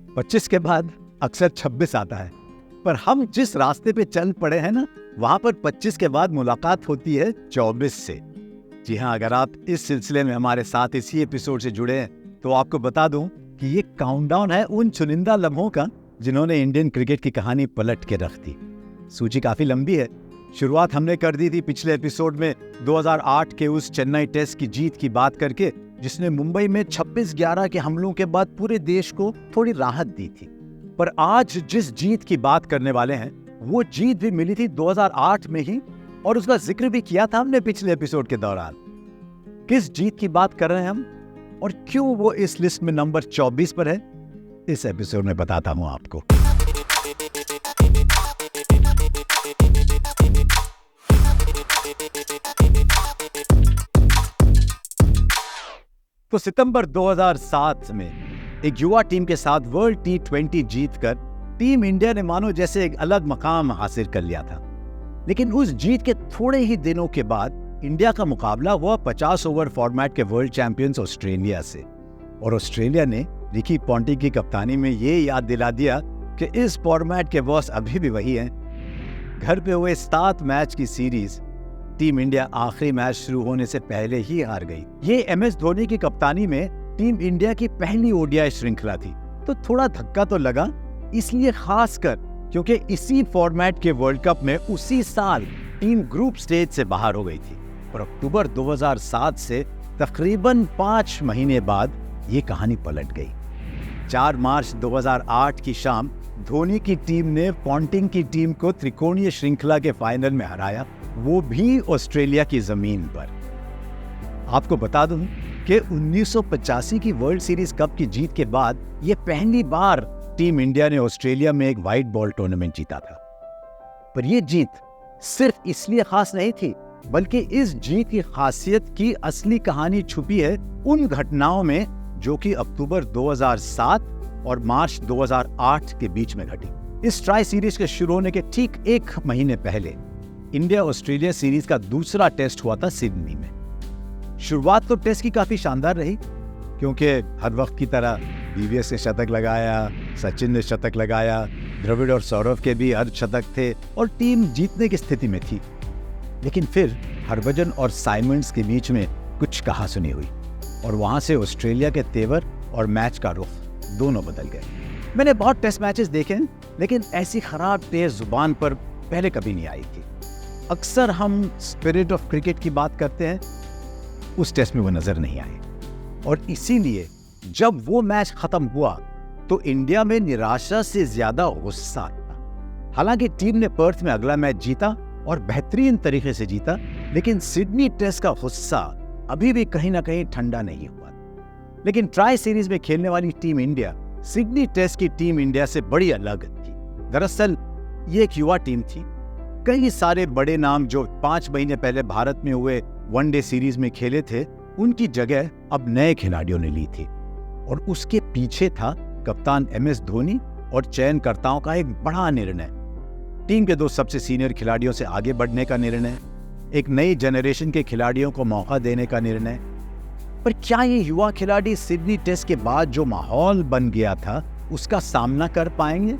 25 के बाद अक्सर 26 आता है, पर हम जिस रास्ते पे चल पड़े हैं ना, वहां पर 25 के बाद मुलाकात होती है 24 से। जी हाँ, अगर आप इस सिलसिले में हमारे साथ इसी एपिसोड से जुड़े हैं तो आपको बता दूं कि ये काउंटडाउन है उन चुनिंदा लम्हों का जिन्होंने इंडियन क्रिकेट की कहानी पलट के रख दी। सूची काफी लंबी है। शुरुआत हमने कर दी थी पिछले एपिसोड में 2008 के उस चेन्नई टेस्ट की जीत की बात करके, जिसने मुंबई में 26-11 के हमलों के बाद पूरे देश को थोड़ी राहत दी थी। पर आज जिस जीत की बात करने वाले हैं वो जीत भी मिली थी 2008 में ही, और उसका जिक्र भी किया था हमने पिछले एपिसोड के दौरान। किस जीत की बात कर रहे हैं हम और क्यों वो इस लिस्ट में नंबर 24 पर है, इस एपिसोड में बताता हूं आपको। तो सितंबर 2007 में एक युवा टीम के साथ वर्ल्ड T20 जीतकर टीम इंडिया ने मानो जैसे एक अलग मकाम हासिल कर लिया था। लेकिन उस जीत के थोड़े ही दिनों के बाद इंडिया का मुकाबला हुआ 50 ओवर फॉर्मेट के वर्ल्ड चैंपियंस ऑस्ट्रेलिया से, और ऑस्ट्रेलिया ने रिकी पॉन्टिंग की कप्तानी में ये याद दिला दिया कि इस फॉर्मेट के बॉस अभी भी वही हैं। घर पे हुए 7 मैच की सीरीज टीम इंडिया आखिरी मैच शुरू होने से पहले ही हार गई। ये MS धोनी की कप्तानी में टीम इंडिया की पहली ODI श्रृंखला थी, तो थोड़ा धक्का तो लगा, इसलिए खासकर क्योंकि इसी फॉर्मेट के वर्ल्ड कप में उसी साल टीम ग्रुप स्टेज से बाहर हो गई थी। पर अक्टूबर 2007 से तकरीबन 5 महीने बाद ये कहानी पलट गई। 4 मार्च 2008 की शाम धोनी की टीम ने पॉन्टिंग की टीम को त्रिकोणीय श्रृंखला के फाइनल में हराया, वो भी ऑस्ट्रेलिया की जमीन पर। आपको बता दूं कि 1985 की वर्ल्ड सीरीज कप की जीत के बाद ये पहली बार टीम इंडिया ने ऑस्ट्रेलिया में एक व्हाइट बॉल टूर्नामेंट जीता था। पर ये जीत सिर्फ इसलिए खास नहीं थी, बल्कि इस जीत की खासियत की असली कहानी छुपी है उन घटनाओं में जो कि अक्टूबर 2007 और मार्च 2008 के बीच में घटी। इस ट्राई सीरीज के शुरू होने के ठीक 1 महीने पहले इंडिया ऑस्ट्रेलिया सीरीज का दूसरा टेस्ट हुआ था सिडनी में। शुरुआत तो टेस्ट की काफी शानदार रही, क्योंकि हर वक्त की तरह VVS ने शतक लगाया, सचिन ने शतक लगाया, द्रविड़ और सौरव के भी अर्धशतक थे और टीम जीतने की स्थिति में थी। लेकिन फिर हरभजन और साइमंड्स के बीच में कुछ कहासुनी हुई और वहां से ऑस्ट्रेलिया के तेवर और मैच का रुख दोनों बदल गए। मैंने बहुत टेस्ट मैचेस देखे, लेकिन ऐसी खराब तेज जुबान पर पहले कभी नहीं आई थी। अक्सर हम स्पिरिट ऑफ क्रिकेट की बात करते हैं, उस टेस्ट में वो नजर नहीं आए, और इसीलिए जब वो मैच खत्म हुआ तो इंडिया में निराशा से ज्यादा गुस्सा था। हालांकि टीम ने पर्थ में अगला मैच जीता और बेहतरीन तरीके से जीता, लेकिन सिडनी टेस्ट का गुस्सा अभी भी कहीं ना कहीं ठंडा नहीं हुआ। लेकिन ट्राई सीरीज में खेलने वाली टीम इंडिया सिडनी टेस्ट की टीम इंडिया से बड़ी अलग थी। दरअसल ये एक युवा टीम थी। कई सारे बड़े नाम जो 5 महीने पहले भारत में हुए वनडे सीरीज में खेले थे, उनकी जगह अब नए खिलाड़ियों ने ली थी, और उसके पीछे था कप्तान MS धोनी और चयनकर्ताओं का एक बड़ा निर्णय। टीम के 2 सबसे सीनियर खिलाड़ियों से आगे बढ़ने का निर्णय, एक नई जनरेशन के खिलाड़ियों को मौका देने का निर्णय। पर क्या ये युवा खिलाड़ी सिडनी टेस्ट के बाद जो माहौल बन गया था उसका सामना कर पाएंगे?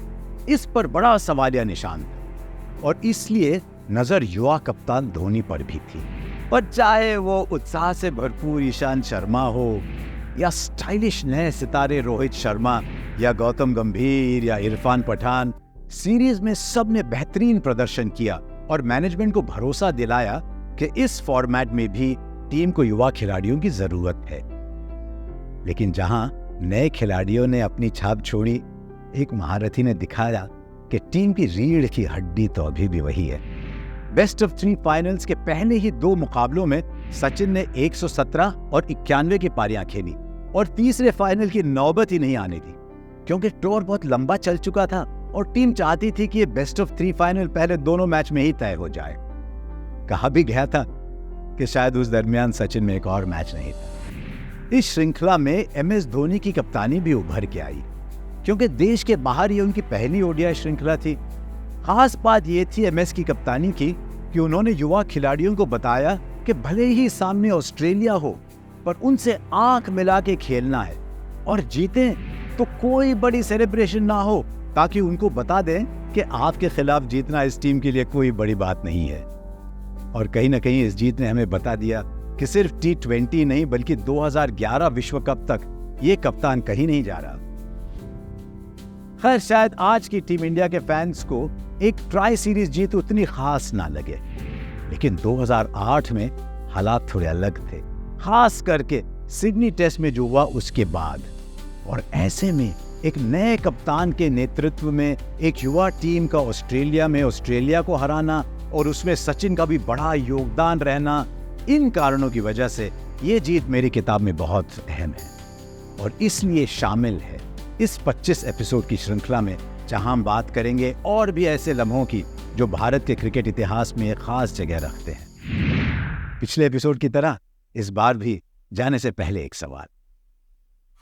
इस पर बड़ा सवालिया निशान था, और इसलिए नजर युवा कप्तान धोनी पर भी थी। पर चाहे वो उत्साह से भरपूर ईशांत शर्मा हो, या स्टाइलिश नए सितारे रोहित शर्मा या गौतम गंभीर या इरफान पठान, सीरीज में सबने बेहतरीन प्रदर्शन किया और मैनेजमेंट को भरोसा दिलाया कि इस फॉर्मेट में भी टीम को युवा खिलाड़ियों की जरूरत है। लेकिन जहां नए खिलाड़ियों ने अपनी छाप छोड़ी, एक महारथी ने दिखाया कि टीम की रीढ़ की हड्डी तो अभी भी वही है। बेस्ट ऑफ 3 फाइनल्स के पहले ही 2 मुकाबलों में सचिन ने 117 और 91 की पारियां खेली, और तीसरे फाइनल की नौबत ही नहीं आने दी, क्योंकि टूर बहुत लंबा चल चुका था और टीम चाहती थी कि ये बेस्ट ऑफ 3 फाइनल पहले दोनों मैच में ही तय हो जाए। कहा भी गया था कि शायद उस दरमियान सचिन में एक और मैच नहीं था। इस श्रृंखला में MS धोनी की कप्तानी भी उभर के आई, क्योंकि देश के बाहर ये उनकी पहली ODI श्रृंखला थी। खास बात ये थी MS की कप्तानी की कि उन्होंने युवा खिलाड़ियों को बताया कि भले ही सामने ऑस्ट्रेलिया हो, पर उनसे आंख मिला के खेलना है, और जीतें तो कोई बड़ी सेलिब्रेशन ना हो, ताकि उनको बता दें कि आपके खिलाफ जीतना इस टीम के लिए कोई बड़ी बात नहीं है। और कहीं ना कहीं इस जीत ने हमें बता दिया कि सिर्फ T20 नहीं बल्कि 2011 विश्व कप तक ये कप्तान कहीं नहीं जा रहा। खैर, शायद आज की टीम इंडिया के फैंस को एक ट्राई सीरीज जीत उतनी खास ना लगे, लेकिन 2008 में हालात थोड़े अलग थे, खास करके सिडनी टेस्ट में जो हुआ उसके बाद। और ऐसे में एक नए कप्तान के नेतृत्व में एक युवा टीम का ऑस्ट्रेलिया में ऑस्ट्रेलिया को हराना और उसमें सचिन का भी बड़ा योगदान रहना, इन कारणों की वजह से ये जीत मेरी किताब में बहुत अहम है और इसलिए शामिल है इस 25 एपिसोड की श्रृंखला में, जहां हम बात करेंगे और भी ऐसे लम्हों की जो भारत के क्रिकेट इतिहास में एक खास जगह रखते हैं। पिछले एपिसोड की तरह इस बार भी जाने से पहले एक सवाल।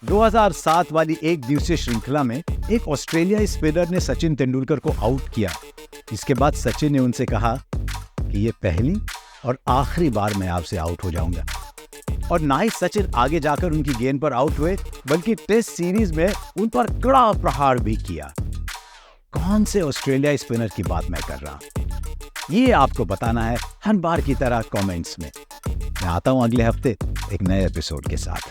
2007 वाली एक दिवसीय श्रृंखला में एक ऑस्ट्रेलियाई स्पिनर ने सचिन तेंदुलकर को आउट किया। इसके बाद सचिन ने उनसे कहा कि ये पहली और आखिरी बार मैं आपसे आउट हो जाऊंगा। और ना ही सचिन आगे जाकर उनकी गेंद पर आउट हुए, बल्कि टेस्ट सीरीज में उन पर कड़ा प्रहार भी किया। कौन से ऑस्ट्रेलियाई स्पिनर की बात मैं कर रहा हूं, ये आपको बताना है हर बार की तरह कमेंट्स में। मैं आता हूं अगले हफ्ते एक नए एपिसोड के साथ।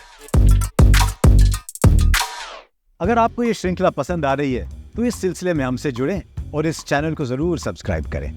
अगर आपको ये श्रृंखला पसंद आ रही है तो इस सिलसिले में हमसे जुड़ें और इस चैनल को जरूर सब्सक्राइब करें।